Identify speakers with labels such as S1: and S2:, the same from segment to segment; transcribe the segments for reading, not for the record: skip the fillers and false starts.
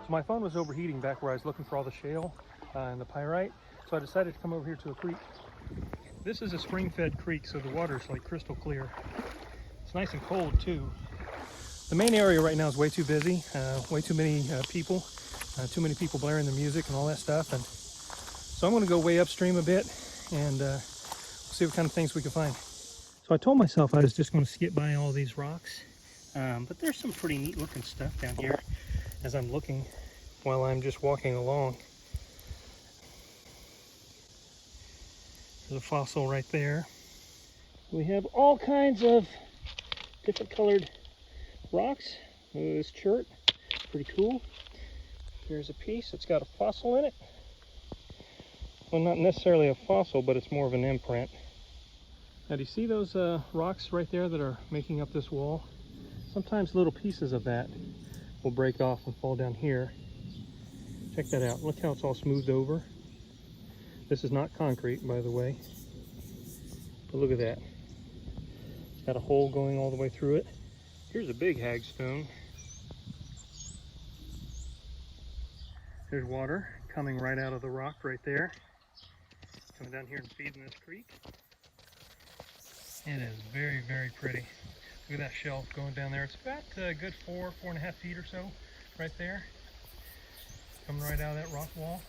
S1: So my phone was overheating back where I was looking for all the shale and the pyrite, so I decided to come over here to a creek. This is a spring-fed creek, so the water's like crystal clear. It's nice and cold too. The main area right now is way too busy, way too many people, too many people blaring the music and all that stuff. And so I'm going to go way upstream a bit and see what kind of things we can find. So I told myself I was just going to skip by all these rocks, but there's some pretty neat looking stuff down here as I'm looking while I'm just walking along. There's a fossil right there. We have all kinds of different colored rocks. This chert, pretty cool. Here's a piece that's got a fossil in it. Well, not necessarily a fossil, but it's more of an imprint. Now, do you see those rocks right there that are making up this wall? Sometimes little pieces of that will break off and fall down here. Check that out. Look how it's all smoothed over. This is not concrete, by the way. But look at that. It's got a hole going all the way through it. Here's a big hagstone. There's water coming right out of the rock right there. Coming down here and feeding this creek. It is very, very pretty. Look at that shelf going down there. It's about a good 4.5 feet or so right there. Coming right out of that rock wall.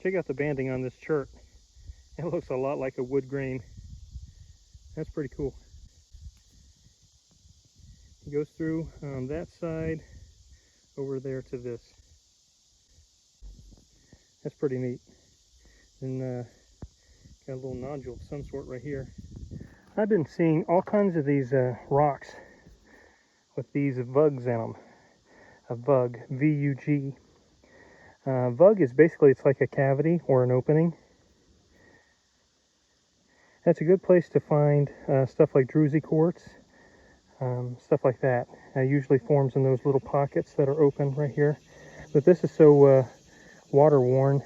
S1: Check out the banding on this chert. It looks a lot like a wood grain. That's pretty cool. It goes through on that side over there to this. That's pretty neat. And got a little nodule of some sort right here. I've been seeing all kinds of these rocks with these vugs in them. A vug, V-U-G. Vug is basically, it's like a cavity or an opening. That's a good place to find stuff like druzy quartz, stuff like that. Usually forms in those little pockets that are open right here. But this is so water worn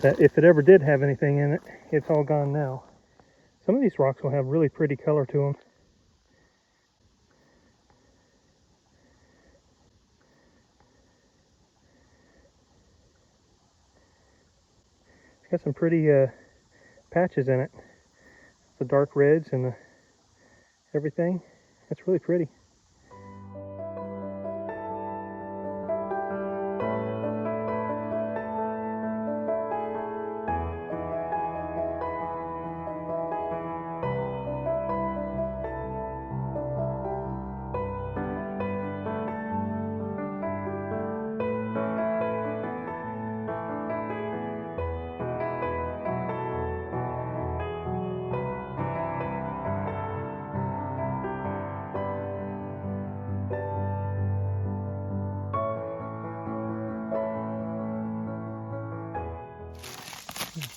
S1: that if it ever did have anything in it, it's all gone now. Some of these rocks will have really pretty color to them. It's got some pretty patches in it. The dark reds and everything. That's really pretty.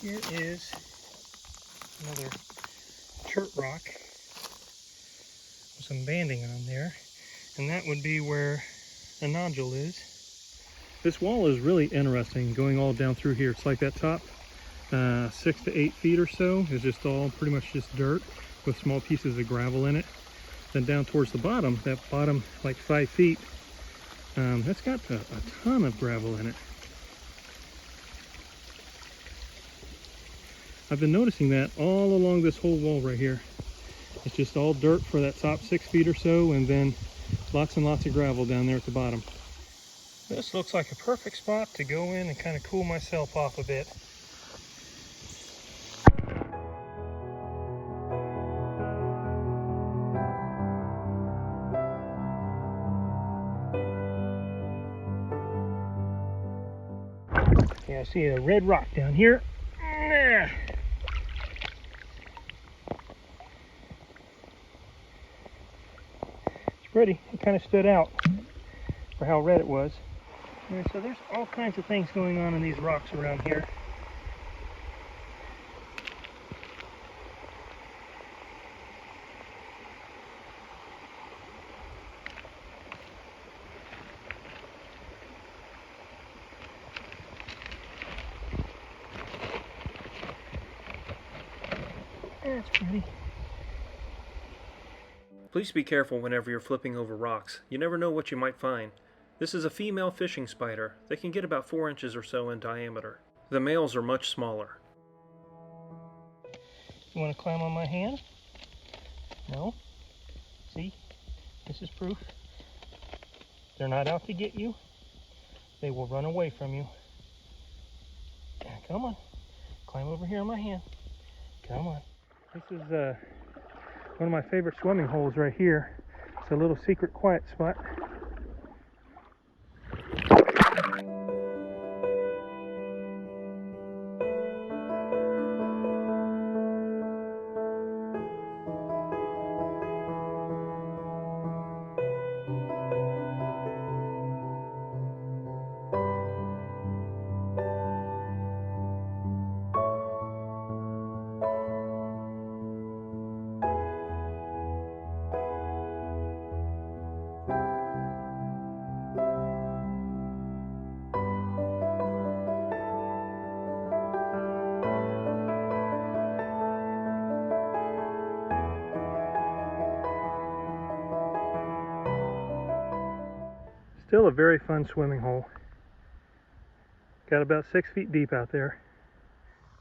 S1: Here is another chert rock with some banding on there, and that would be where a nodule is. This wall is really interesting, going all down through here. It's like that top 6 to 8 feet or so is just all pretty much just dirt with small pieces of gravel in it. Then down towards the bottom, that bottom like 5 feet, that's got a ton of gravel in it. I've been noticing that all along this whole wall right here. It's just all dirt for that top 6 feet or so, and then lots and lots of gravel down there at the bottom. This looks like a perfect spot to go in and kind of cool myself off a bit. Yeah, I see a red rock down here. It's pretty. It kind of stood out for how red it was. And so there's all kinds of things going on in these rocks around here. That's pretty.
S2: Please be careful whenever you're flipping over rocks. You never know what you might find. This is a female fishing spider. They can get about 4 inches or so in diameter. The males are much smaller.
S1: You want to climb on my hand? No? See? This is proof. They're not out to get you. They will run away from you. Come on. Climb over here on my hand. Come on. This is one of my favorite swimming holes right here. It's a little secret quiet spot. Still a very fun swimming hole. Got about 6 feet deep out there.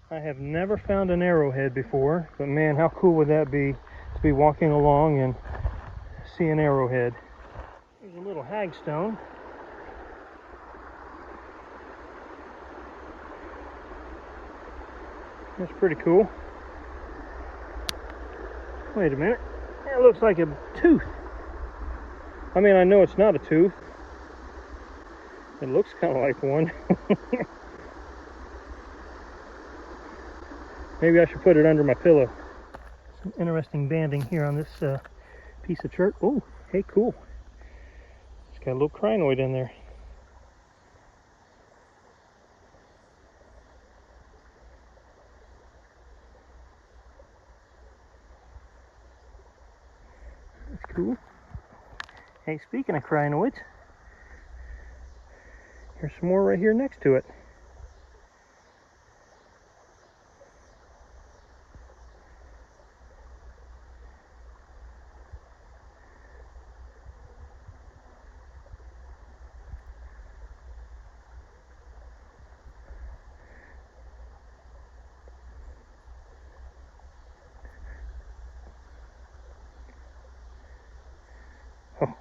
S1: I have never found an arrowhead before, but man, how cool would that be to be walking along and see an arrowhead. There's a little hagstone. That's pretty cool. Wait a minute. That looks like a tooth. I mean, I know it's not a tooth. It looks kind of like one. Maybe I should put it under my pillow. Some interesting banding here on this piece of chert. Oh, hey, cool. It's got a little crinoid in there. That's cool. Hey, speaking of crinoids, there's some more right here next to it.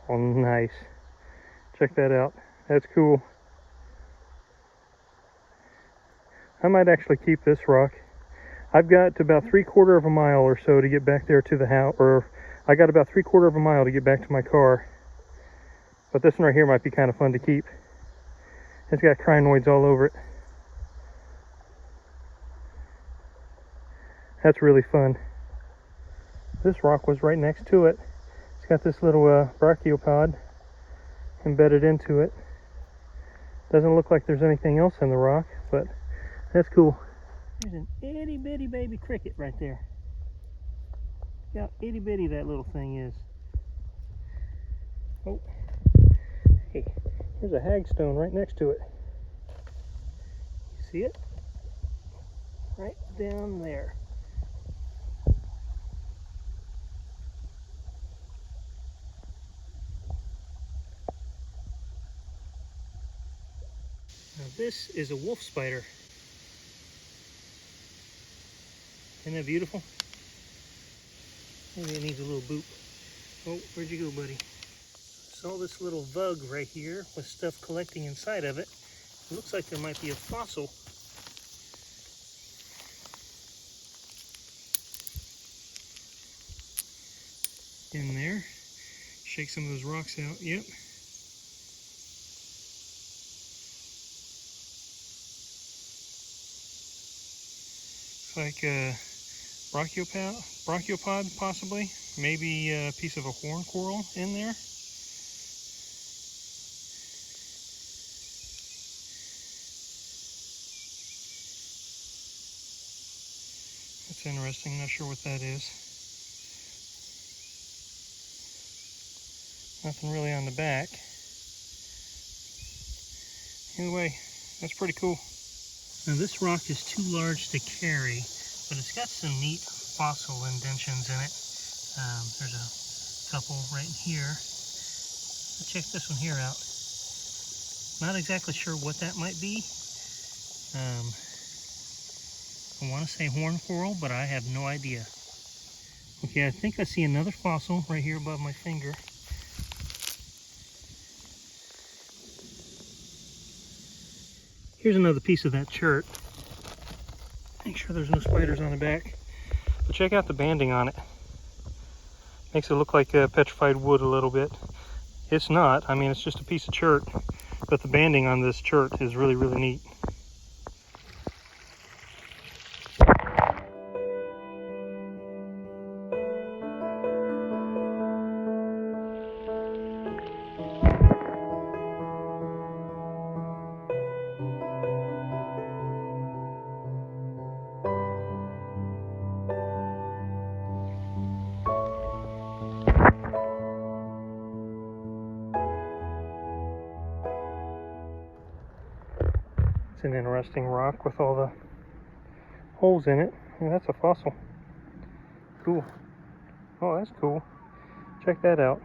S1: Oh, nice. Check that out. That's cool. I might actually keep this rock. I've got about 3/4 of a mile or so to get back there to the house, or I got about 3/4 of a mile to get back to my car. But this one right here might be kind of fun to keep. It's got crinoids all over it. That's really fun. This rock was right next to it. It's got this little brachiopod embedded into it. Doesn't look like there's anything else in the rock, but that's cool. There's an itty bitty baby cricket right there. Look how itty bitty that little thing is. Oh, hey, there's a hagstone right next to it. You see it? Right down there. Now this is a wolf spider. Isn't that beautiful? Maybe it needs a little boop. Oh, where'd you go, buddy? Saw this little vug right here with stuff collecting inside of it. It looks like there might be a fossil. In there. Shake some of those rocks out. Yep. Like a brachiopod possibly, maybe a piece of a horn coral in there. That's interesting, not sure what that is. Nothing really on the back. Anyway, that's pretty cool. Now this rock is too large to carry, but it's got some neat fossil indentions in it. There's a couple right here. Let's check this one here out. Not exactly sure what that might be. I want to say horn coral, but I have no idea. Okay, I think I see another fossil right here above my finger. Here's another piece of that chert. Make sure there's no spiders on the back. But check out the banding on it. Makes it look like petrified wood a little bit. It's not. I mean, it's just a piece of chert. But the banding on this chert is really, really neat. It's an interesting rock with all the holes in it. And that's a fossil. Cool. Oh, that's cool. Check that out.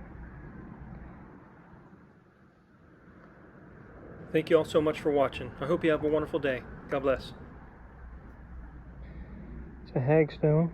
S2: Thank you all so much for watching. I hope you have a wonderful day. God bless.
S1: It's a hagstone.